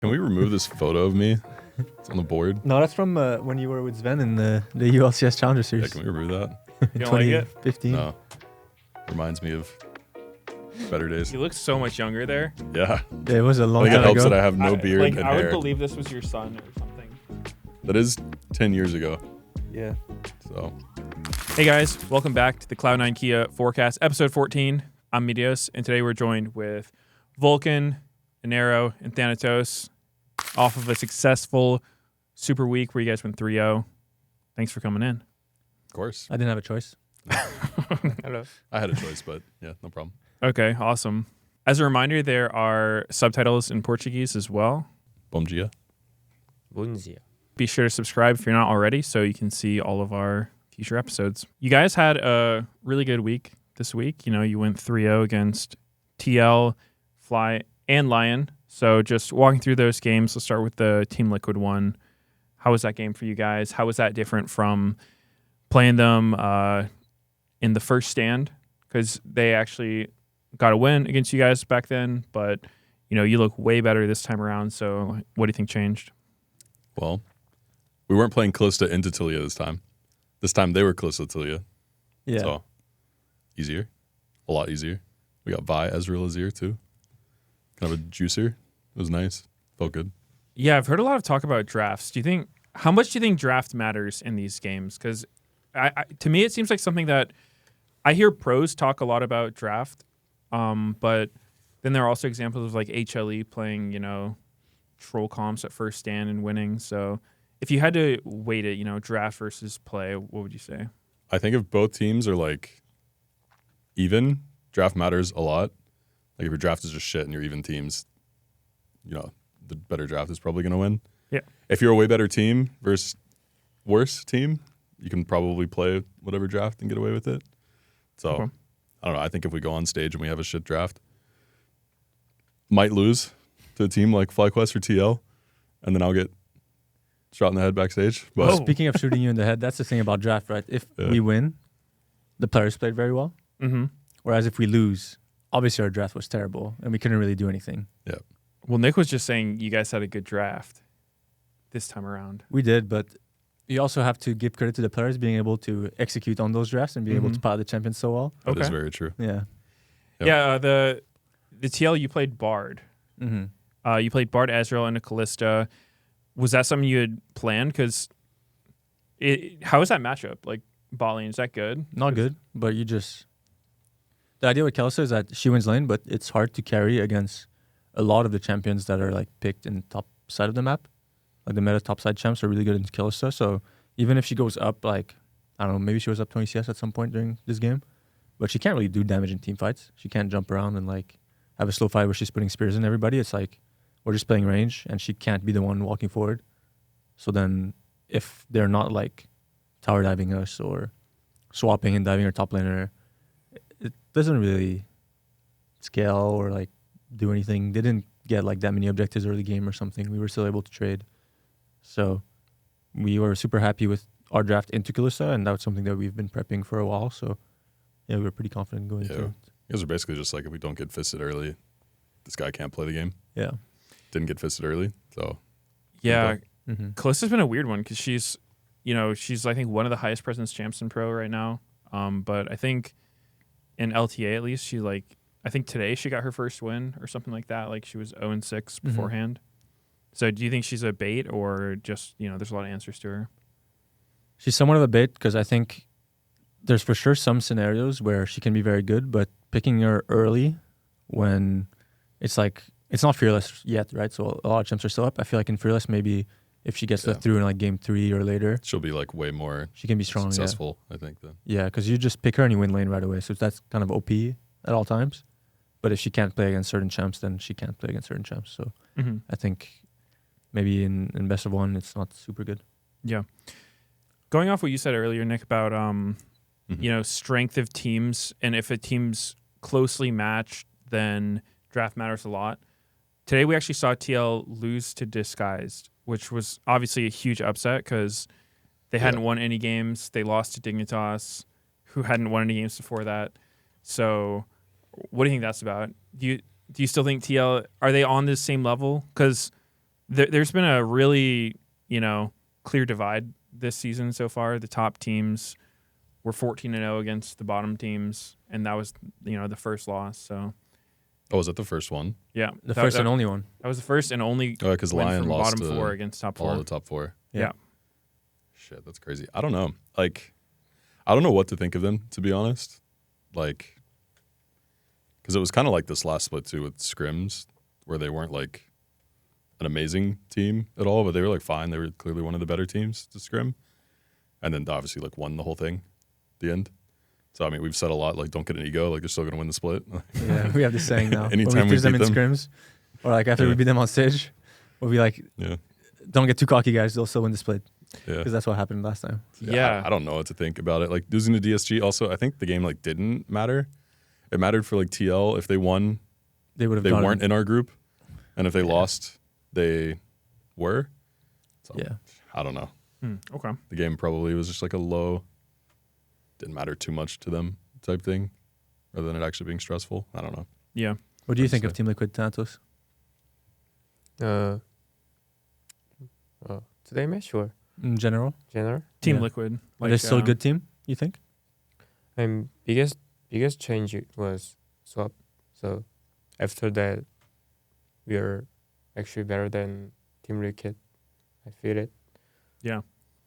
Can we remove this photo of me? It's on the board. No, that's from when you were with Sven in the ULCS Challenger Yeah, Series. can we remove that? You don't like it? 2015. No. Reminds me of better days. You look so much younger there. Yeah. Yeah, it was a I long think it time helps ago. that I have no beard and I would hair. believe this was your son or something. That is 10 years ago. Yeah. So Hey guys, welcome back to the Cloud9 Kia Forecast, episode 14. I'm Meteos, and today we're joined with Vulcan, Inero, and Thanatos off of a successful Super Week where you guys went 3-0. Thanks for coming in. of course. I didn't have a choice. Hello. I had a choice, but yeah, no problem. Okay, awesome. As a reminder, there are subtitles in Portuguese as well. Bom dia. Bom dia. Be sure to subscribe if you're not already so you can see all of our future episodes. You guys had a really good week this week. You know, you went 3-0 against TL, Fly, and LYON. So just walking through those games, let's start with the Team Liquid one. How was that game for you guys? How was that different from playing them in the first stand? Because they actually got a win against you guys back then, but you know, you look way better this time around. So what do you think changed? Well, we weren't playing close to into Tilia this time. This time they were close to Tilia. Yeah. So easier. A lot easier. We got Vi Ezreal Azir too. Kind of a juicer. It was nice. Felt good. Yeah, I've heard a lot of talk about drafts. How much do you think draft matters in these games? Because to me, it seems like something that I hear pros talk a lot about draft, but then there are also examples of like HLE playing, you know, troll comps at first stand and winning. So if you had to weight it, you know, draft versus play, what would you say? I think if both teams are like even, draft matters a lot. Like if your draft is just shit and you're even teams, you know, the better draft is probably going to win. Yeah. If you're a way better team versus worse team, you can probably play whatever draft and get away with it. So, Okay. I don't know. I think if we go on stage and we have a shit draft, might lose to a team like FlyQuest or TL, and then I'll get shot in the head backstage. But Well, speaking of shooting you in the head, that's the thing about draft, right? If we win, the players played very well. Mm-hmm. Whereas if we lose, obviously our draft was terrible and we couldn't really do anything. yeah, Well, Nick was just saying you guys had a good draft this time around. We did, but you also have to give credit to the players being able to execute on those drafts and being able to pilot the champions so well. that is Okay. very true. Yeah. Yep. Yeah, the TL, you played Bard. Mm-hmm. You played Bard, Ezreal, and a Callista. Was that something you had planned? Because how is that matchup? Like, bot lane, is that good? Not good, but you just... The idea with Kalista is that she wins lane, but it's hard to carry against a lot of the champions that are like picked in the top side of the map. Like the meta top side champs are really good in Kalista, so even if she goes up, like, I don't know, maybe she was up 20 CS at some point during this game, but she can't really do damage in team fights. She can't jump around and like have a slow fight where she's putting spears in everybody. It's like we're just playing range and she can't be the one walking forward. So then if they're not like tower diving us or swapping and diving our top laner, it doesn't really scale or like do anything. They didn't get like that many objectives early game or something. We were still able to trade. So we were super happy with our draft into Kalista, and that was something that we've been prepping for a while. So yeah, we were pretty confident going into it. You guys are basically just like, if we don't get fisted early, this guy can't play the game. Yeah. Didn't get fisted early, so Yeah, Mm-hmm. Callista's been a weird one because she's I think one of the highest presence champs in pro right now. But I think in LTA at least, I think today she got her first win or something like that. Like she was 0-6 beforehand. So do you think she's a bait or just, you know, there's a lot of answers to her? She's somewhat of a bait because I think there's for sure some scenarios where she can be very good, but picking her early when it's like, it's not Fearless yet, right? So a lot of champs are still up. I feel like in Fearless, maybe if she gets that through in like game 3 or later, she'll be like way more she can be strong. successful, I think. Then. Yeah, because you just pick her and you win lane right away. So that's kind of OP at all times. But if she can't play against certain champs, then she can't play against certain champs. So I think maybe in best of one, it's not super good. Yeah. Going off what you said earlier, Nick, about you know, strength of teams, and if a team's closely matched, then draft matters a lot. Today we actually saw TL lose to Disguised, which was obviously a huge upset because they hadn't won any games. They lost to Dignitas, who hadn't won any games before that. So what do you think that's about? Do you still think TL, are they on the same level? Because there's been a really, clear divide this season so far. The top teams were 14-0 against the bottom teams, and that was, the first loss. So, Oh, was that the first one? yeah. The first and only one. That was the first and only Oh, because win LYON from lost bottom to four against top all four. the top four. Yeah. Shit, that's crazy. I don't know. Like, I don't know what to think of them, to be honest. Like, because it was kind of like this last split too with scrims, where they weren't like an amazing team at all, but they were like fine. They were clearly one of the better teams to scrim, and then obviously like won the whole thing at the end. So I mean, we've said a lot like don't get an ego, like they're still gonna win the split. Yeah, we have this saying now. Anytime when we we lose them in beat them. scrims, or like after we beat them on stage, we'll be like, Yeah, don't get too cocky, guys. They'll still win the split. yeah. Because that's what happened last time. Yeah. I don't know what to think about it. Like losing to DSG, also I think the game like didn't matter. It mattered for like TL if they won, They would have. they weren't in our group, and if they lost, they were. So, Yeah. I don't know. Okay. The game probably was just like a low, didn't matter too much to them type thing, rather than it actually being stressful. I don't know. Yeah. What do you I'd think of say. Team Liquid, Thanatos? Today match or In general, general? Team Yeah. Liquid. are they still a good team? You think? And biggest change was swap. So after that, we are actually better than Team Liquid. I feel it. Yeah.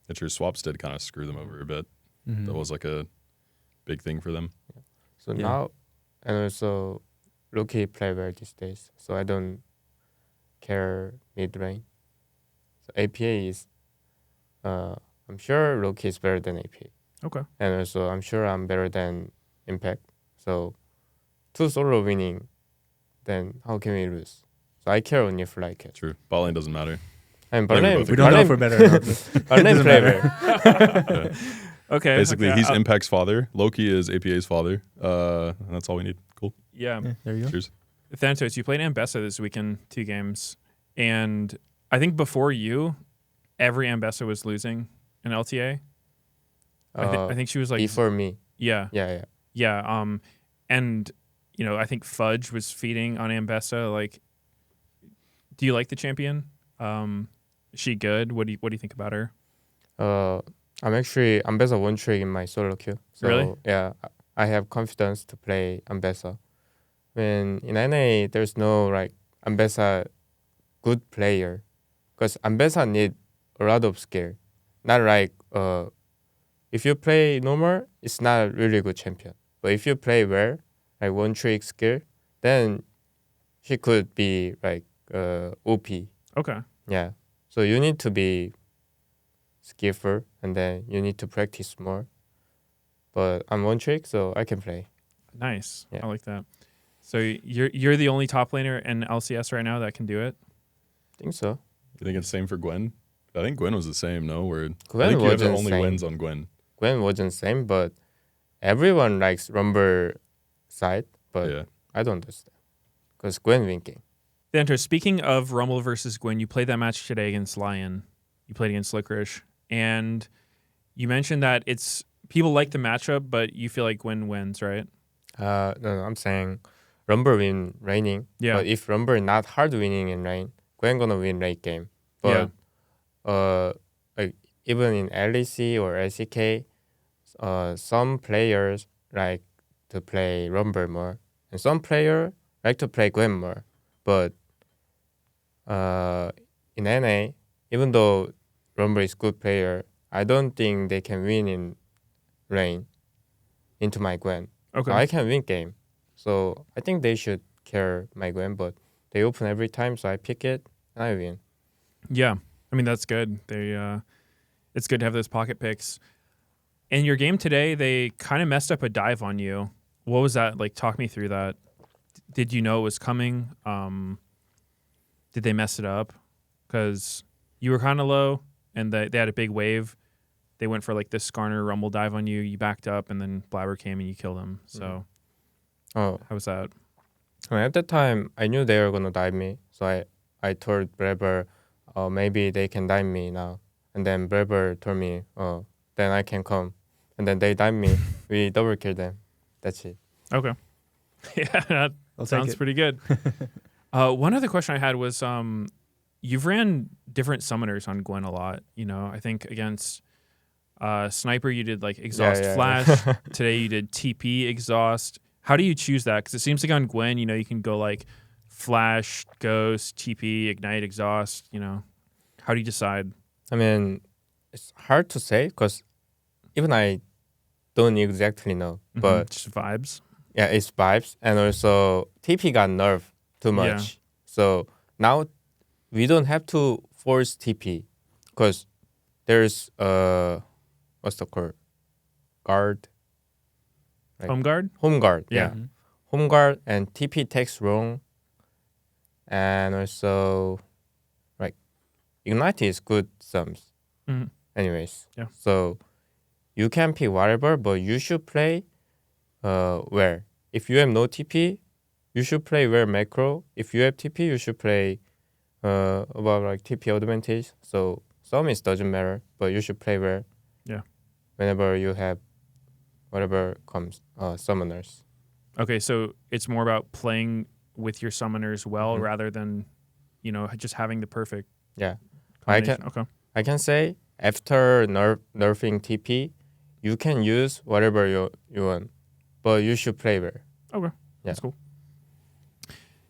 It's your swaps did kind of screw them over a bit. Mhm. That was like a big thing for them. So Yeah. now, and also Loki play well these days. So I don't care mid lane. So APA is, I'm sure Loki is better than APA. Okay. And also I'm sure I'm better than Impact. So two solo winning, then how can we lose? So I care only if like it. True. Bot lane doesn't matter. And Yeah, we Berlin, both We don't know if we're better or not. Berlin doesn't play matter. well. Yeah. Okay. Basically, okay. he's Impact's father. Loki is APA's father. And that's all we need. Cool. Yeah. Yeah, there you go. Cheers. Thanatos, you played Ambessa this weekend, 2 games, and I think before you, every Ambessa was losing in LTA. I think she was like Before me. yeah, Yeah. yeah. And I think Fudge was feeding on Ambessa. Like, do you like the champion? Is she good? What do you think about her? I'm actually Ambessa one trick in my solo queue. So Really? yeah, I have confidence to play Ambessa. When in NA there's no like Ambessa good player, because Ambessa need a lot of skill. Not like if you play normal, it's not a really good champion. But if you play well, like one trick skill, then she could be like OP. Okay. Yeah. So you need to be skillful and then you need to practice more. But I'm one trick, so I can play. Nice. Yeah. I like that. So you're the only top laner in LCS right now that can do it. I think so. You think it's the same for Gwen? I think Gwen was the same, no? Where Gwen I think you have the wasn't only same. wins on Gwen. Gwen wasn't same, but everyone likes Rumble side, but Yeah. I don't understand. Because Gwen win game. Thanatos, speaking of Rumble versus Gwen, you played that match today against LYON. You played against Licorice, and you mentioned that it's people like the matchup, but you feel like Gwen wins, right? No, I'm saying Rumble win laning. Yeah. But if Rumble not hard winning in lane, Gwen gonna win late game. But like even in LEC or LCK, some players like to play Rumble more, and some player like to play Gwen more. But in NA, even though Rumble is good player, I don't think they can win in lane into my Gwen. Okay. I can win game. So I think they should care my Gwen, but they open every time, so I pick it and I win. Yeah, I mean that's good. It's good to have those pocket picks. In your game today, they kind of messed up a dive on you. What was that like? Talk me through that. Did you know it was coming? Did they mess it up? Because you were kind of low, and they had a big wave. They went for like this Skarner Rumble dive on you. You backed up, and then Blabber came and you killed him. So Oh, how was that? at that time I knew they were gonna dive me, so I told Breber, maybe they can dive me now. And then Breber told me, then I can come. And then they dive me. We double kill them. That's it. Okay. Yeah, that I'll take sounds it. pretty good. One other question I had was, you've ran different summoners on Gwen a lot. You know, I think against Sniper you did like exhaust flash. Today you did TP exhaust. How do you choose that? Because it seems like on Gwen, you know, you can go like flash, ghost, TP, ignite, exhaust. You know, how do you decide? I mean, it's hard to say because even I don't exactly know, but just vibes. yeah, it's vibes, and also TP got nerfed too much. So now we don't have to force TP because there's what's the called guard, like Home guard. home guard, Yeah. yeah, home guard, and TP takes wrong, and also like ignite is good sums. Mhm. Anyways, Yeah. so you can pick whatever, but you should play where. If you have no TP, you should play where macro. If you have TP, you should play about like TP advantage. So summis doesn't matter, but you should play where. Yeah. Whenever you have whatever comes summoners. Okay, so it's more about playing with your summoners well rather than, you know, just having the perfect. Yeah. combination. I can say after nerfing TP, you can use whatever you want, but you should play where. Okay, that's cool.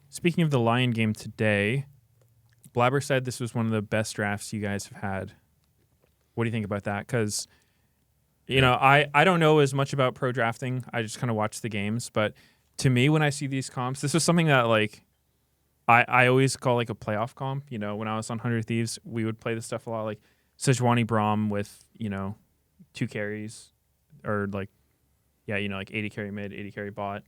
Speaking of the LYON game today, Blabber said this was one of the best drafts you guys have had. What do you think about that? Because, you know, I don't know as much about pro drafting. I just kind of watch the games. But to me, when I see these comps, this was something that, like, I always call, like, a playoff comp. You know, when I was on 100 Thieves, we would play this stuff a lot, like Sejuani Braum with, you know, 2 carries. Or, like, yeah, you know, like 80 carry mid, 80 carry bot.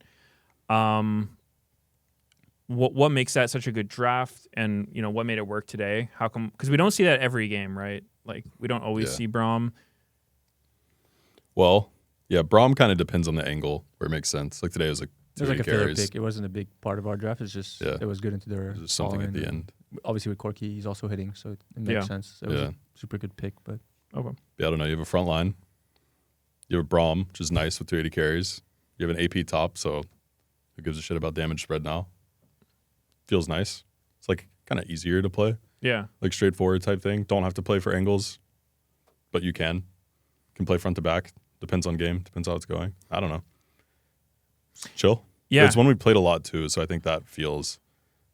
What makes that such a good draft, and you know what made it work today? How come? Because we don't see that every game, right? Like we don't always see Braum. Well, yeah, Braum kind of depends on the angle where it makes sense. Like today was like It was like a filler carries. pick. It wasn't a big part of our draft. It's just it was good into their. It was something at the end. Obviously, with Corky, he's also hitting, so it makes sense. So it was a super good pick, but Okay. Yeah, I don't know. You have a front line. You have a Braum, which is nice with 280 carries. You have an AP top, so who gives a shit about damage spread now? Feels nice. It's like kind of easier to play. Yeah. Like straightforward type thing. Don't have to play for angles, but you can. Can play front to back. Depends on game. Depends how it's going. I don't know. Chill. Yeah. It's one we played a lot too, so I think that feels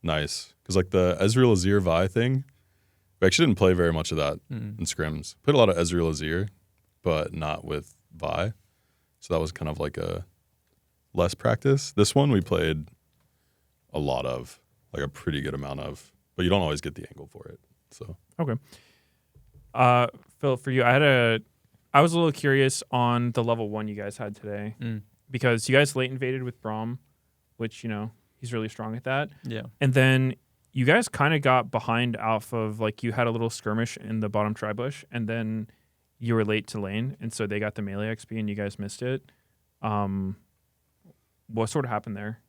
nice. Because like the Ezreal Azir Vi thing, we actually didn't play very much of that in scrims. Played a lot of Ezreal Azir, but not with Vi. So that was kind of like a less practice. This one we played a lot of, like a pretty good amount of, but you don't always get the angle for it. So Okay. Phil, for you, I was a little curious on the level 1 you guys had today because you guys late invaded with Braum, which, you know, he's really strong at that. yeah. And then you guys kind of got behind off of, like, you had a little skirmish in the bottom tri-bush, and then you were late to lane, and so they got the melee XP and you guys missed it. What sort of happened there?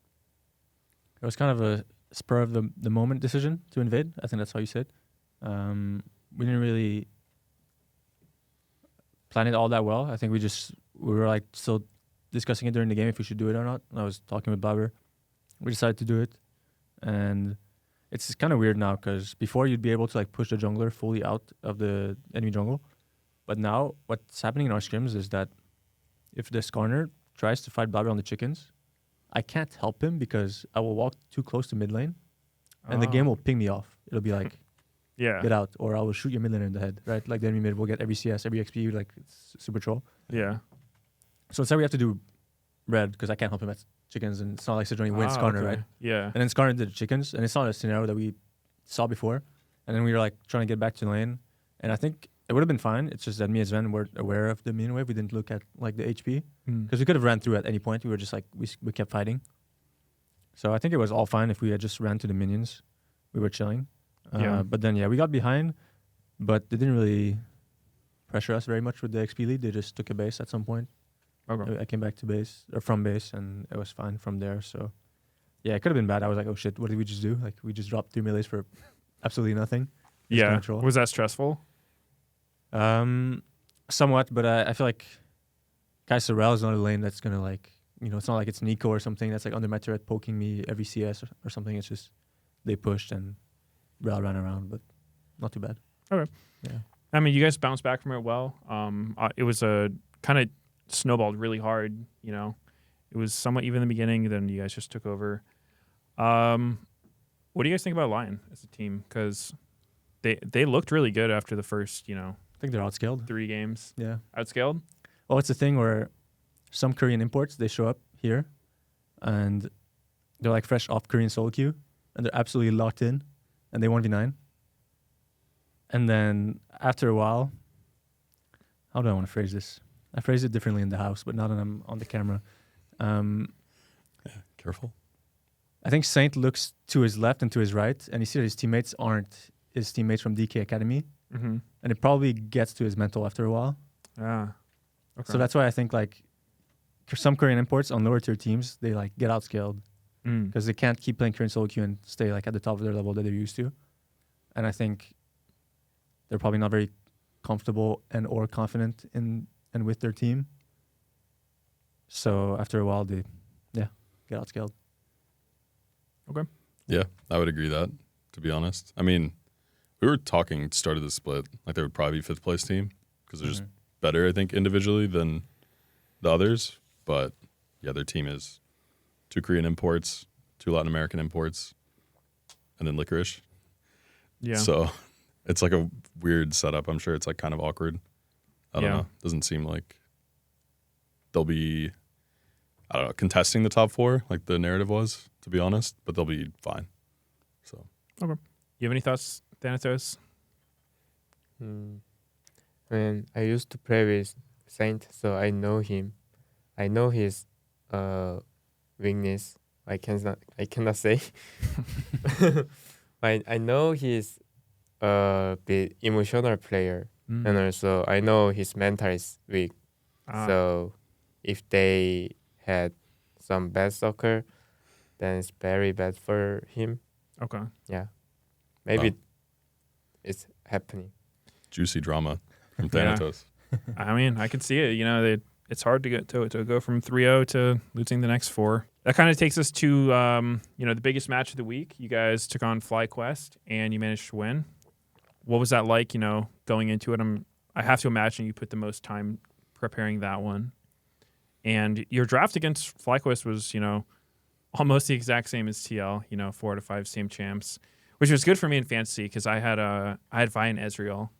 It was kind of a spur of the moment decision to invade. I think that's how you said. We didn't really plan it all that well. I think we were like still discussing it during the game if we should do it or not. I was talking with Blabber. We decided to do it, and it's kind of weird now because before you'd be able to like push the jungler fully out of the enemy jungle, but now what's happening in our scrims is that if the Skarner tries to fight Blabber on the chickens, I can't help him because I will walk too close to mid lane, and the game will ping me off. It'll be like, get out, or I will shoot your mid laner in the head, right? Like the enemy mid will get every CS, every XP, like it's super troll. Yeah. So instead we have to do red because I can't help him at chickens, and it's not like Sejuani wins Skarner, okay. right? Yeah. And then Skarner did chickens, and it's not a scenario that we saw before. And then we were like trying to get back to lane, and I think it would have been fine. It's just that me and Sven were aware of the minion wave. We didn't look at like the HP because we could have ran through at any point. We were just like we kept fighting. So I think it was all fine if we had just ran to the minions. We were chilling. But then we got behind, but they didn't really pressure us very much with the XP lead. They just took a base at some point. Okay. I came back to base or from base, and it was fine from there. So yeah, it could have been bad. I was like, oh shit, what did we just do? Like we just dropped 3 melees for absolutely nothing. Yeah. Was that stressful? Somewhat, but I feel like Kai Sorrel is not a lane that's gonna like, you know, it's not like it's Nico or something that's like under my turret poking me every CS or something. It's just they pushed and Rel ran around, but not too bad. Okay. Yeah. I mean, you guys bounced back from it well. It was a kind of snowballed really hard. You know, it was somewhat even in the beginning. Then you guys just took over. What do you guys think about LYON as a team? Because they looked really good after the first, I think they're outscaled. 3 games. Yeah. Outscaled? Well, it's a thing where some Korean imports, they show up here and they're like fresh off Korean solo queue and they're absolutely locked in and they 1v9. And then after a while, how do I want to phrase this? I phrase it differently in the house, but now that I'm on the camera. Careful. I think Saint looks to his left and to his right, and you see that his teammates aren't his teammates from DK Academy. Mm-hmm. And it probably gets to his mental after a while. Ah. Okay. So that's why I think like some Korean imports on lower tier teams, they like get outscaled because they can't keep playing Korean solo queue and stay like at the top of their level that they're used to. And I think they're probably not very comfortable and or confident in and with their team. So after a while, they get outscaled. Okay. Yeah, I would agree that, to be honest. I mean, we were talking start of the split, like they would probably be 5th place team because they're just better, I think, individually than the others. But yeah, their team is 2 Korean imports, 2 Latin American imports, and then Licorice. Yeah. So it's like a weird setup. I'm sure it's like kind of awkward. I don't Yeah. know. Doesn't seem like they'll be, I don't know, contesting the top 4 like the narrative was, to be honest, but they'll be fine. So You have any thoughts, Thanatos? When I used to play with Saint, so I know him. I know his weakness. I cannot say. I know he's a bit emotional player, and also I know his mental is weak. So if they had some bad soccer, then it's very bad for him. Okay. Yeah, maybe it's happening. juicy drama from Yeah. Thanatos. I mean, I can see it. You know, it's hard to get to go from 3-0 to losing the next 4. That kind of takes us to the biggest match of the week. You guys took on FlyQuest and you managed to win. What was that like? You know, going into it, I have to imagine you put the most time preparing that one. And your draft against FlyQuest was, almost the exact same as TL. 4 out of 5 same champs, which was good for me in fantasy because I had Vi and Ezreal,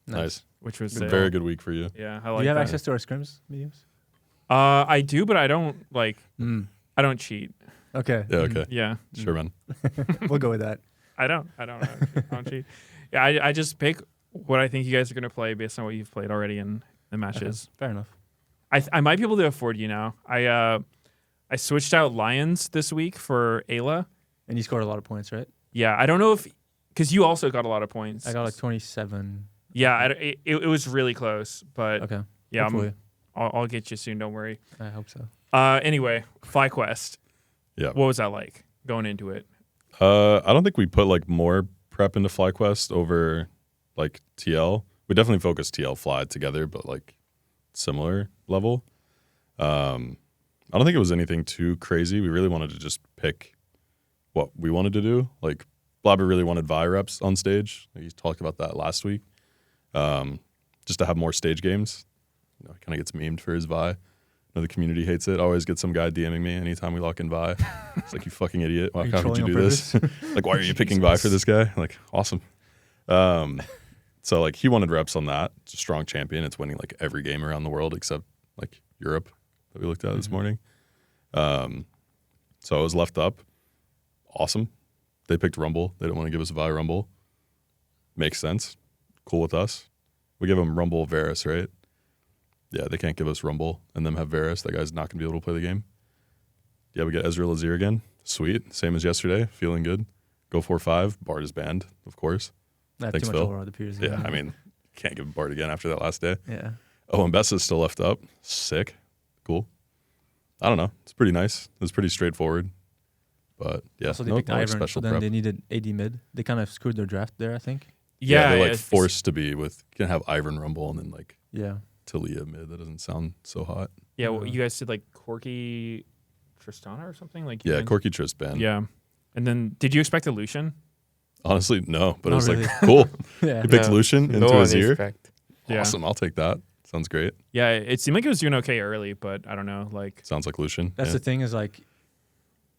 Nice. which was Very good week for you. Yeah, I Do like you have that. access to our scrims, Meteos? I do, but I don't I don't cheat. Okay. Yeah, okay. Yeah, Sure, man. We'll go with that. I don't cheat. Yeah, I just pick what I think you guys are gonna play based on what you've played already in the matches. Okay. Fair enough. I might be able to afford you now. I switched out Lions this week for Ayla. And you scored a lot of points, right? Yeah, I don't know if because you also got a lot of points. I got like 27. Yeah, it was really close, but Okay. yeah, Hopefully. I'll get you soon. Don't worry. I hope so. Anyway, FlyQuest. Yeah. What was that like going into it? I don't think we put like more prep into FlyQuest over like TL. We definitely focused TL Fly together, but like similar level. I don't think it was anything too crazy. We really wanted to just pick what we wanted to do. Like Blabber really wanted Vi reps on stage. He talked about that last week. Just to have more stage games. He kind of gets memed for his Vi. The community hates it. I always get some guy DMing me anytime we lock in Vi. It's like, you fucking idiot. Why Are you can't you trolling do on this? Like, why are you picking Vi for this guy? Like, awesome. So like he wanted reps on that. It's a strong champion. It's winning like every game around the world except like Europe that we looked at this morning. So I was left up. Awesome. They picked Rumble. They didn't want to give us Vi Rumble. Makes sense. Cool with us. We give them Rumble Varus, right? Yeah, they can't give us Rumble and them have Varus. That guy's not going to be able to play the game. Yeah, we get Ezreal Azir again. Sweet. Same as yesterday. Feeling good. Go 4-5. Bard is banned, of course. Not Thanks, too much Phil. over the peers. Yeah, I mean, can't give him Bard again after that last day. Yeah. Oh, Ambessa's still left up. Sick. Cool. I don't know. It's pretty nice. It was pretty straightforward. But yeah, So they no picked like Ivern, special so then prep. they needed AD mid. They kind of screwed their draft there, I think. Yeah, they're like it's- forced to be with, you can have Ivern Rumble and then like Yeah. Talia mid. That doesn't sound so hot. Yeah, well, you guys did like Corky Tristana or something like. Yeah, you Corky Trist ban. Yeah, and then did you expect a Lucian? Honestly, no. But Not it was really. like, cool. Yeah. He picked No, Lucian no into one his ear. expect. Yeah. Awesome. I'll take that. Sounds great. Yeah, it seemed like it was doing okay early, but I don't know. Like, Sounds like Lucian. That's yeah. the thing is like,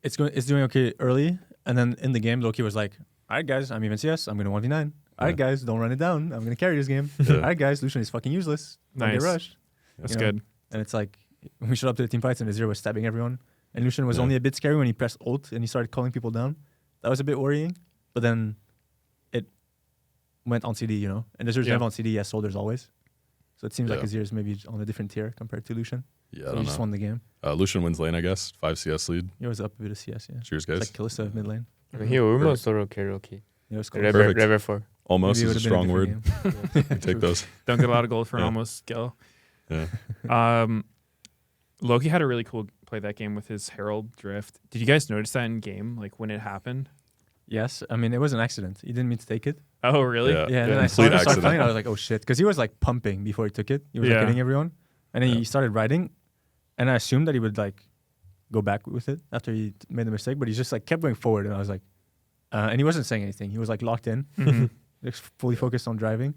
it's doing okay early, and then in the game, Loki was like, "All right, guys, I'm even CS. I'm gonna 1v9. All right, Yeah. guys, don't run it down. I'm gonna carry this game. Yeah. All right, guys, Lucian is fucking useless. Don't Nice. get rushed." that's You know? good. And it's like we showed up to the team fights, and Azir was stabbing everyone, and Lucian was Yeah. only a bit scary when he pressed ult and he started calling people down. That was a bit worrying, but then it went on CD, and Azir's Yeah. never on CD. Yes, soldiers always. So it seems like Yeah. Azir's maybe on a different tier compared to Lucian. Yeah, I So he don't just know. won the game. Lucian wins lane, I guess. 5 CS lead. He was up a bit of CS, yeah. Cheers, It's guys. like Kalista of mid lane. He almost solo kill Loki. It was cool. Level, Perfect. level 4. Almost Maybe it is a would've been strong different word. game. We take those. Don't get a lot of gold for an Yeah. almost skill. Yeah. Loki had a really cool play that game with his Herald drift. Did you guys notice that in game, like when it happened? Yes, I mean, it was an accident. He didn't mean to take it. Oh, really? Yeah. Yeah, and Yeah. then I saw Complete him start accident. playing, I was like, oh shit. Because he was like pumping before he took it. He was like Yeah. hitting everyone. And then Yeah. he started riding. And I assumed that he would like go back with it after he made the mistake. But he just like kept going forward. And I was like, and he wasn't saying anything. He was like locked in, Mhm. just fully focused on driving.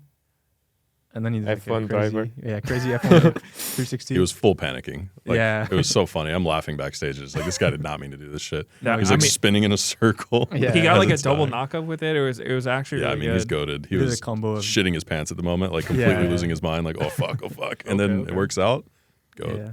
And then he did like, F1 a crazy, driver. Yeah, crazy F1 360. He was full panicking. Like, Yeah. It was so funny. I'm laughing backstage. It's like, this guy did not mean to do this shit. Yeah, He's I like mean- spinning in a circle. Yeah. He got as like a it's double dying. knockup with it. It was actually Yeah, I really mean, he's good. goated. He He did was a combo of shitting his pants at the moment, like completely Yeah. losing his mind, like, oh, fuck. And then Okay. it works out. Go. yeah.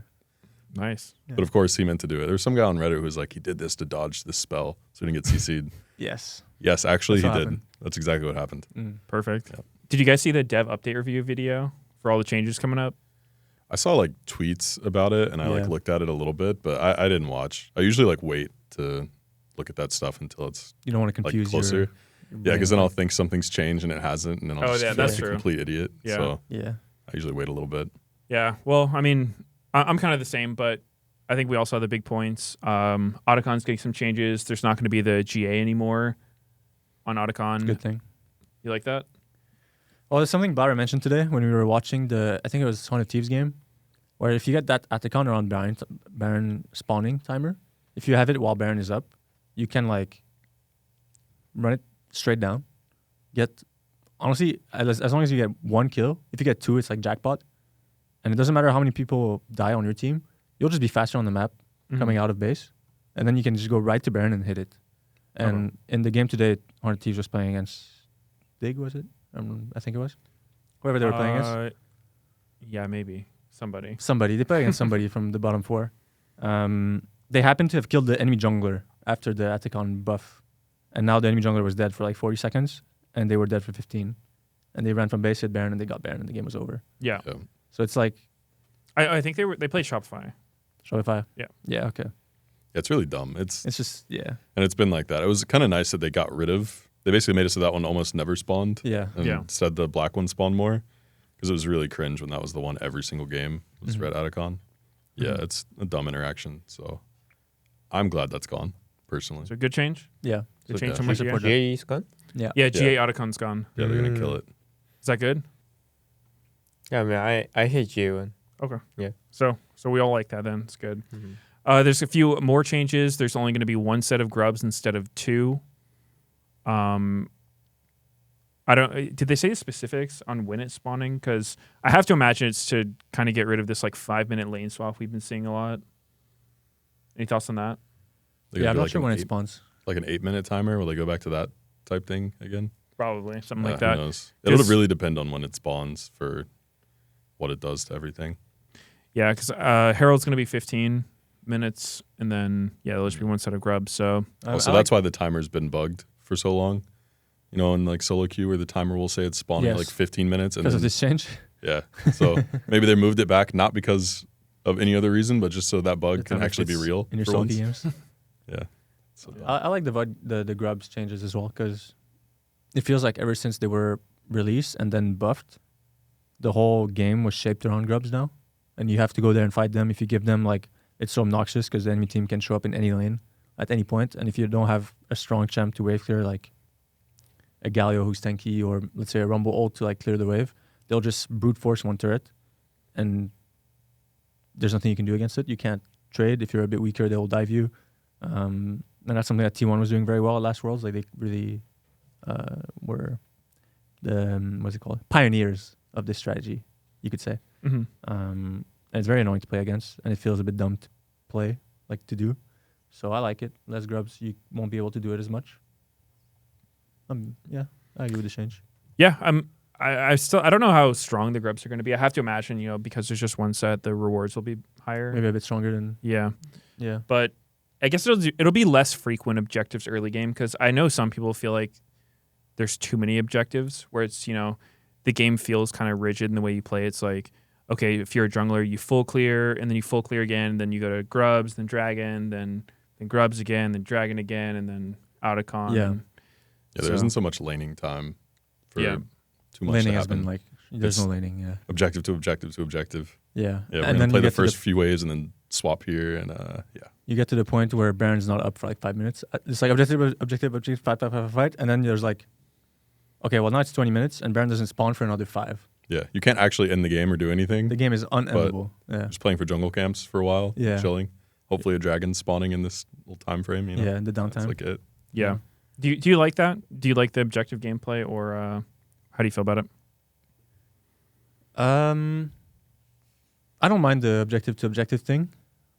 Nice. But of course, he meant to do it. There's some guy on Reddit who was like, he did this to dodge this spell so he didn't get CC'd. Yes. Yes, actually, That's he what did. happened. That's exactly what happened. Perfect. Yep. Did you guys see the dev update review video for all the changes coming up? I saw like tweets about it and I like Yeah. looked at it a little bit, but I didn't watch. I usually like wait to look at that stuff until it's You don't want to like confuse closer. your Yeah, because then brain. I'll think something's changed and it hasn't, and then I'll Oh, just yeah, feel that's like a true. complete idiot. Yeah. So Yeah. I usually wait a little bit. Yeah. Well, I mean, I'm kind of the same, but I think we all saw the big points. Otacon's getting some changes. There's not going to be the GA anymore on Otacon. Good thing. You like that? Well, there's something Blara mentioned today when we were watching I think it was Son of Thieves game, where if you get that Atacon around Baron spawning timer, if you have it while Baron is up, you can like run it straight down. Honestly, as long as you get one kill, if you get two, it's like jackpot. And it doesn't matter how many people die on your team, you'll just be faster on the map coming out of base. And then you can just go right to Baron and hit it. And in the game today, Hornet Thieves was playing against Dig, was it? I think it was. Whoever they were playing against. Yeah, maybe somebody. Somebody. They play against somebody from the bottom four. They happened to have killed the enemy jungler after the Atacon buff. And now the enemy jungler was dead for like 40 seconds. And they were dead for 15. And they ran from base, hit Baron, and they got Baron, and the game was over. Yeah. Yeah. So it's like I think they played Shopify. Shopify. Yeah. Yeah, okay. Yeah, it's really dumb. It's just, yeah. and it's been like that. It was kind of nice that they got rid of. They basically made it so that one almost never spawned. Yeah. And Yeah. instead the black one spawned more, because it was really cringe when that was the one every single game was Mhm. Red Atacon. Yeah, Mhm. it's a dumb interaction. So I'm glad that's gone, personally. So good change. Yeah. They So, changed yeah. so much. Support Yeah, that. GA is gone? Yeah. yeah GA Otacon's gone. Yeah, they're gonna kill it. Is that good? Yeah, I mean, I hate GA1. Okay. Yeah. So we all like that then. It's good. Mhm. There's a few more changes. There's only going to be one set of grubs instead of two. I don't. Did they say the specifics on when it's spawning? Because I have to imagine it's to kind of get rid of this like 5-minute lane swap we've been seeing a lot. Any thoughts on that? They're Yeah, gonna I'm do not like sure an when it eight- spawns. Like an 8-minute timer. Will they go back to that type thing again? Probably something like Who that. knows? It'll Just- really depend on when it spawns for what it does to everything. Yeah, because Herald's going to be 15 minutes, and then there'll just be one set of grubs. So Also, that's why the timer's been bugged for so long. You know, in like solo queue where the timer will say it's spawning Yes. like 15 minutes, and Because of then, this change. yeah. So maybe they moved it back not because of any other reason, but just so that bug The can timer actually be fits real in your for salty once. games. Yeah. So, I like the grubs changes as well, because it feels like ever since they were released and then buffed, the whole game was shaped around grubs now, and you have to go there and fight them. If you give them, like, it's so obnoxious because the enemy team can show up in any lane at any point, and if you don't have a strong champ to wave clear, like a Galio who's tanky, or let's say a Rumble ult to like clear the wave, they'll just brute force one turret, and there's nothing you can do against it. You can't trade. If you're a bit weaker, they will dive you. And that's something that T1 was doing very well at last Worlds. Like, they really were the what's it called, pioneers of this strategy, you could say. Mm-hmm. And it's very annoying to play against, and it feels a bit dumb to play, like to do. So I like it. Less grubs, you won't be able to do it as much. Yeah, I agree with the change. Yeah, I don't know how strong the grubs are going to be. I have to imagine, because there's just one set, the rewards will be higher. Maybe a bit stronger than. Yeah, Yeah. but I guess it'll be less frequent objectives early game, because I know some people feel like there's too many objectives where it's the game feels kind of rigid in the way you play. It's like, okay, if you're a jungler, you full clear and then you full clear again, then you go to grubs, then dragon, then grubs again, then dragon again, and then out of con. Yeah. Yeah, there isn't so much laning time for too much Laning to has happen. been like, there's It's no laning, yeah. objective to objective to objective. Yeah. Yeah, we're and gonna then play you the get to first few waves and then swap here and you get to the point where Baron's not up for like 5 minutes. It's like objective, fight, and then there's like, okay, well now it's 20 minutes and Baron doesn't spawn for another 5. Yeah, you can't actually end the game or do anything. The game is unendable. Yeah. Just playing for jungle camps for a while, Yeah. chilling. Hopefully a dragon spawning in this little time frame. Yeah, the That's downtime. like it. Yeah. Do you like that? Do you like the objective gameplay, or how do you feel about it? I don't mind the objective to objective thing.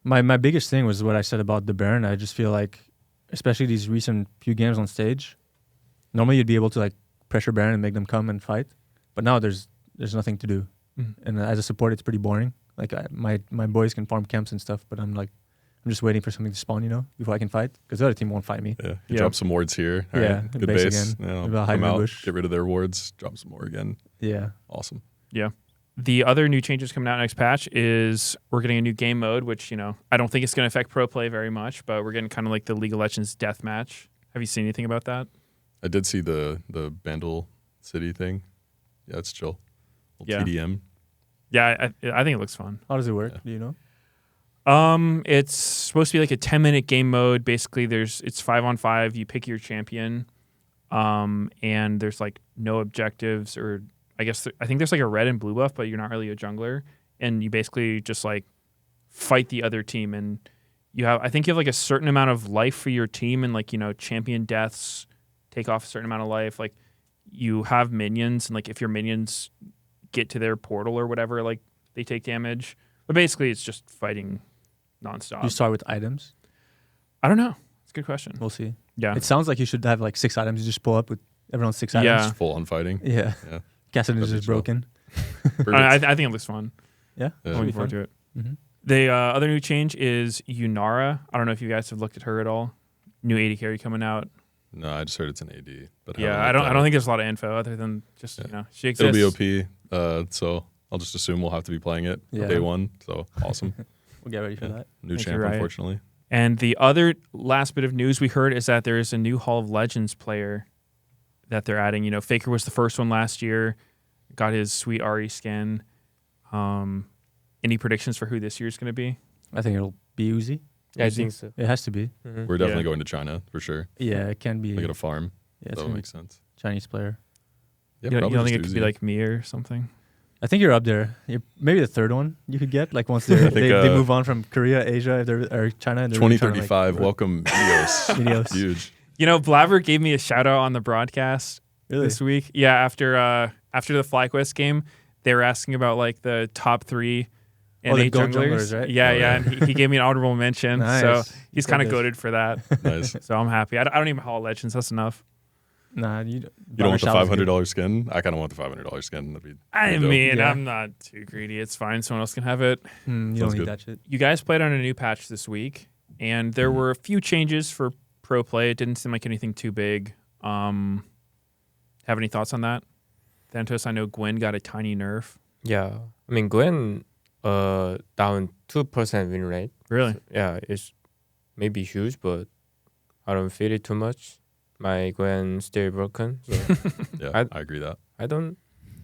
My biggest thing was what I said about the Baron. I just feel like, especially these recent few games on stage, normally you'd be able to like pressure Baron and make them come and fight, but now there's nothing to do. And as a support, it's pretty boring. Like my boys can farm camps and stuff, but I'm just waiting for something to spawn, before I can fight, because the other team won't fight me. Yeah, you drop some wards here. All Yeah, right, good base base. again. Maybe I'll hide Come in the out, bush. get rid of their wards, drop some more again. Yeah. Awesome. Yeah. The other new changes coming out next patch is we're getting a new game mode, which, I don't think it's going to affect pro play very much, but we're getting kind of like the League of Legends deathmatch. Have you seen anything about that? I did see the Bandle City thing. Yeah, it's chill. Yeah. TDM. Yeah, I think it looks fun. How does it work? Yeah. Do you know? It's supposed to be like a 10-minute game mode. Basically, it's 5-on-5. You pick your champion, and there's like no objectives, or I think there's like a red and blue buff, but you're not really a jungler, and you basically just like fight the other team, and I think you have like a certain amount of life for your team, and like champion deaths take off a certain amount of life. Like you have minions, and like if your minions get to their portal or whatever, like they take damage. But basically, it's just fighting nonstop. You start with items. I don't know. It's a good question. We'll see. Yeah. It sounds like you should have like 6 items. You just pull up with everyone's 6 items. Yeah. Just full on fighting. Yeah. Yeah. Cassidy is That'd be just chill. broken. I think it looks fun. Yeah. Yeah. I'm looking forward to it. Mm-hmm. The other new change is Yunara. I don't know if you guys have looked at her at all. New AD carry coming out. No, I just heard it's an AD. But Yeah, I don't think there's a lot of info other than just she it'll exists. be OP. So I'll just assume we'll have to be playing it Yeah. day one. So awesome. We'll get ready for Yeah. that. New Think champ, you're right. unfortunately. And the other last bit of news we heard is that there is a new Hall of Legends player that they're adding. Faker was the first one last year, got his sweet Ari skin. Any predictions for who this year is going to be? I think it'll be Uzi. Yeah, I think so. It has to be. Mhm. We're definitely Yeah. going to China for sure. Yeah, it can be. Look at a farm. Yeah, it's That gonna would be make sense. Chinese player. Yeah, you probably don't think just it could be Uzi. like me or something? I think you're up there. You're maybe the third one you could get. Like once they think, they move on from Korea, Asia, or China. And they're really trying to, 2035. like, Welcome, Meteos. Meteos. Huge. Blabber gave me a shout out on the broadcast Really? this week. Yeah, after the FlyQuest game, they were asking about like the top 3 NA the GOAT junglers. junglers, right? Yeah, Oh, yeah. yeah. And he gave me an honorable mention. Nice. So he's kind of Got this. goated for that. Nice. So I'm happy. I don't even Hall of Legends. That's enough. Nah, You don't want the $500 skin? I kind of want the $500 skin. That'd be I pretty dope. mean, Yeah. I'm not too greedy. It's fine. Someone else can have it. You Sounds don't need good. that shit. You guys played on a new patch this week, and there were a few changes for pro play. It didn't seem like anything too big. Have any thoughts on that? Thanatos, I know Gwen got a tiny nerf. Yeah, I mean Gwen, down 2% win rate. Really? Yeah, it's maybe huge, but I don't feel it too much. My Gwen still broken, so Yeah, I agree that. I don't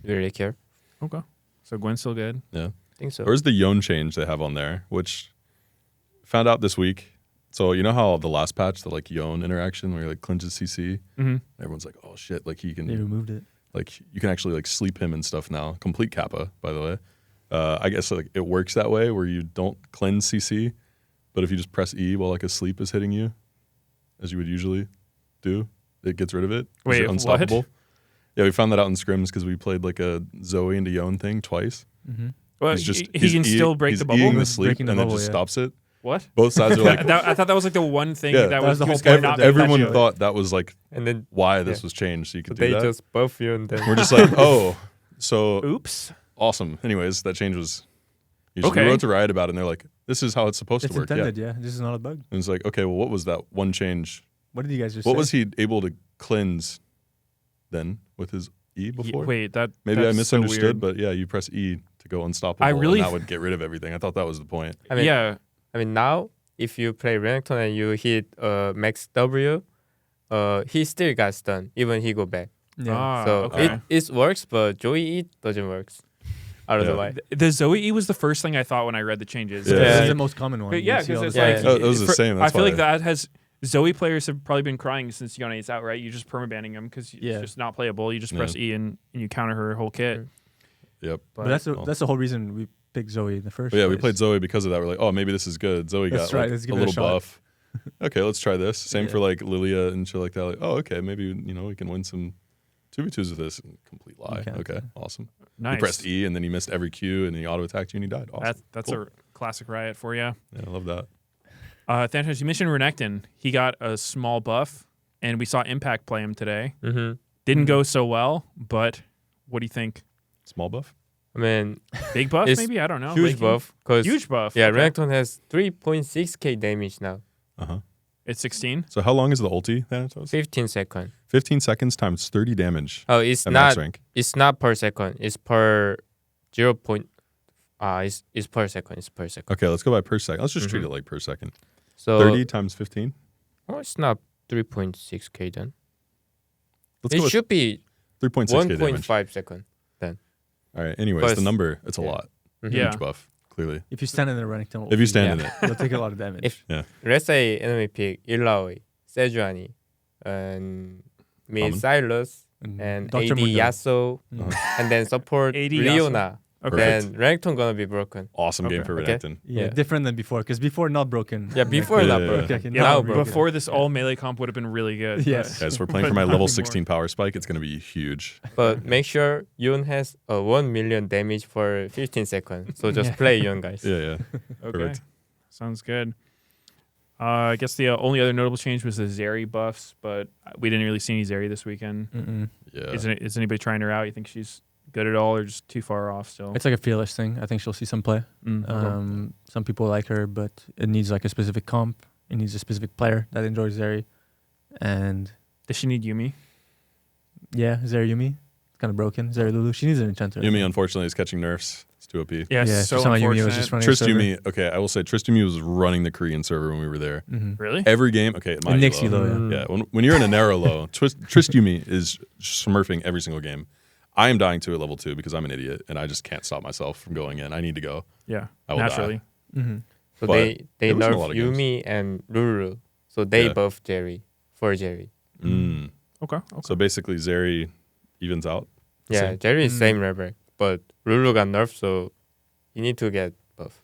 really care. Okay. So Gwen's still good. Yeah. I think so. Where's the LYON change they have on there, which found out this week. So you know how the last patch, the like LYON interaction where he like clinches CC, Mm-hmm. everyone's like, oh shit, like he They can removed it. like you can actually like sleep him and stuff now. Complete kappa, by the way. I guess like it works that way where you don't cleanse CC, but if you just press E while like a sleep is hitting you, as you would usually do, it gets rid of it. Wait, It's what? unstoppable. Yeah, we found that out in scrims because we played like a Zoe into Yon thing twice. Mm-hmm. Well, he can still break he's the bubble. eating the sleep Breaking the and it bubble, just yeah. stops it. What? Both sides are like, I thought that was like the one thing Yeah, that was was the he whole was gonna point of not the- everyone Patio. thought that was like And then why this Yeah. was changed, so you could they do that. just buff you and then We're just like, oh, so Oops. awesome. Anyways, that change was. We Okay. wrote to Riot about it, and they're like, "This is how it's supposed It's to work." intended, yeah. This is not a bug. And it's like, okay, well, what was that one change? What did you guys just What say? was he able to cleanse then with his E before? Wait, Maybe I that's so misunderstood, weird. but yeah, you press E to go unstoppable, I really and that would get rid of everything. I thought that was the point. I mean, yeah. I mean now if you play Renekton and you hit max W, he still got stunned even he go back. Yeah. Ah, So okay. it works, but Joey E doesn't works. I don't know Yeah. why. The Zoe E was the first thing I thought when I read the changes. Yeah. This Yeah. is the most common one. But You yeah, see all because it's the like time. Yeah. Oh, it was the same. I That's feel like why. that has Zoe players have probably been crying since Yone is out, right? You just permabanning him because Yeah. it's just not playable. You just Yeah. press E and you counter her whole kit. Mm. Yep. But that's well. the whole reason we picked Zoe in the first But yeah, we place. played Zoe because of that. We're like, oh, maybe this is good. Zoe Let's got try it. like, Let's a give it a little shot. buff. Okay, let's try this. Same Yeah. for like Lilia and shit like that. Like, oh, okay, maybe we can win some 2v2s with this. Complete lie. can't. Okay, awesome. Nice. You pressed E and then he missed every Q and he auto attacked you and he died. Awesome. That's Cool. a classic Riot for you. Yeah, I love that. Thanatos, you mentioned Renekton. He got a small buff, and we saw Impact play him today. Mm-hmm. Didn't Mhm. go so well, but what do you think? Small buff. I mean, Big buff, It's maybe? I don't know. huge Like, buff because Huge buff. yeah, okay. Renekton has 3.6k damage now. Uh huh. It's 16. So how long is the ulti, Thanatos? 15 seconds. 15 seconds times 30 damage Oh, it's at max not. rank. It's not per second. It's per 0. It's per second. It's per second. Okay, let's go by per second. Let's just treat Mhm. it like per second. So 30 times 15. Oh, it's not 3.6k then. Let's go It with should be 3.6k damage. 1.5 second. All right. Anyways, Plus- the number, it's a yeah. lot. Mhm. Yeah. Huge buff, clearly. If you stand in the Renekton, If you stand in Yeah. it. you'll take a lot of damage. If- Let's say enemy pick Illaoi, Sejuani, and me Common. Silas, and Dr. AD Mundo. Yasuo, Mm. and then support AD Yasuo. Leona. Okay. Then Renekton gonna be broken. Awesome game Okay. for Okay. Renekton. Yeah, Yeah. different than before. Because before, not broken. Yeah, before Yeah, not yeah, broken. yeah. Okay, Yeah, now now broken. before this all melee comp would have been really good. Yes. Guys, we're playing But for my not level anymore. 16 power spike. It's going to be huge. But make sure Yun has 1 million damage for 15 seconds. So just Yeah. play Yun, guys. Yeah, yeah. Okay. Perfect. Sounds good. I guess the only other notable change was the Zeri buffs, but we didn't really see any Zeri this weekend. Mm-mm. Yeah. Is anybody trying her out? You think she's good at all or just too far off still? It's like a fearless thing. I think she'll see some play. Okay. Some people like her, but it needs like a specific comp. It needs a specific player that enjoys Zeri. And Does she need Yumi? yeah, Zeri Yumi, kind of broken. Zeri Lulu, she needs an enchanter. Yumi, unfortunately, is catching nerfs. It's too OP. Yeah, Yeah, so she sounded like Yumi was unfortunate. just running Trist a server. Yumi, okay, I will say Trist Yumi was running the Korean server when we were there. Mhm. Really? Every game, okay, my And Nick's elo. elo, yeah. Mm. Yeah, when you're in a narrow low, Trist Yumi is smurfing every single game. I am dying to at level 2 because I'm an idiot and I just can't stop myself from going in. I need to go. Yeah, I will naturally. Mhm. So But they it was in a nerf lot of games. Yumi and Lulu. So they Yeah. buff Jerry for Jerry. Mm. Okay. So basically, Zeri evens out. Yeah, Same. Jerry is Mm. same level, but Lulu got nerfed, so you need to get buff.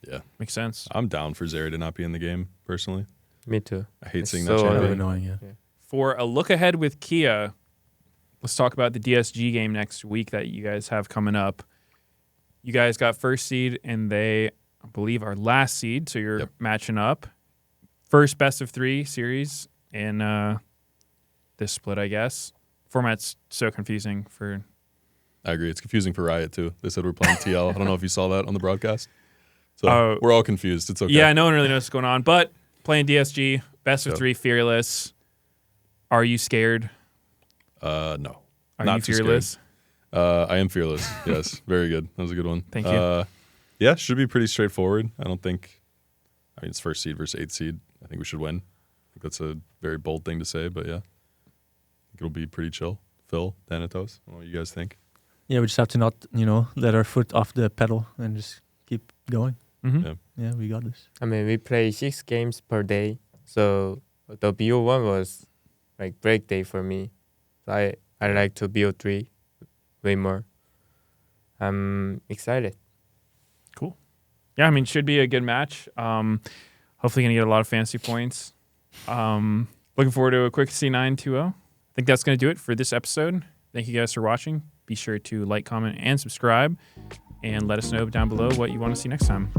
Yeah, Makes sense. I'm down for Zeri to not be in the game, personally. Me too. I hate It's seeing so that Kind of champion. annoying, yeah. For a look ahead with Kia, let's talk about the DSG game next week that you guys have coming up. You guys got first seed, and they, I believe, are last seed, so you're Yep. matching up. First best of 3 series in this split, I guess. Format's so confusing for. I agree. It's confusing for Riot, too. They said we're playing TL. I don't know if you saw that on the broadcast. So Oh. we're all confused. It's okay. Yeah, no one really knows what's going on, but playing DSG, best of Yep. 3, fearless. Are you scared? No. Are Not you too scared. fearless? I am fearless. Yes. Very good. That was a good one. Thank you. Yeah, should be pretty straightforward. I mean, it's first seed versus 8th seed. I think we should win. I think that's a very bold thing to say, but yeah. I think it'll be pretty chill. Phil, Thanatos, I don't know what you guys think. Yeah, we just have to not, let our foot off the pedal and just keep going. Mhm. Yeah. Yeah, we got this. I mean, we play 6 games per day, so the BO1 was like break day for me. So I like to BO3 way more. I'm excited. Yeah, I mean, should be a good match. Hopefully, gonna get a lot of fantasy points. Looking forward to a quick C9 2-0. I think that's going to do it for this episode. Thank you guys for watching. Be sure to like, comment, and subscribe. And let us know down below what you want to see next time.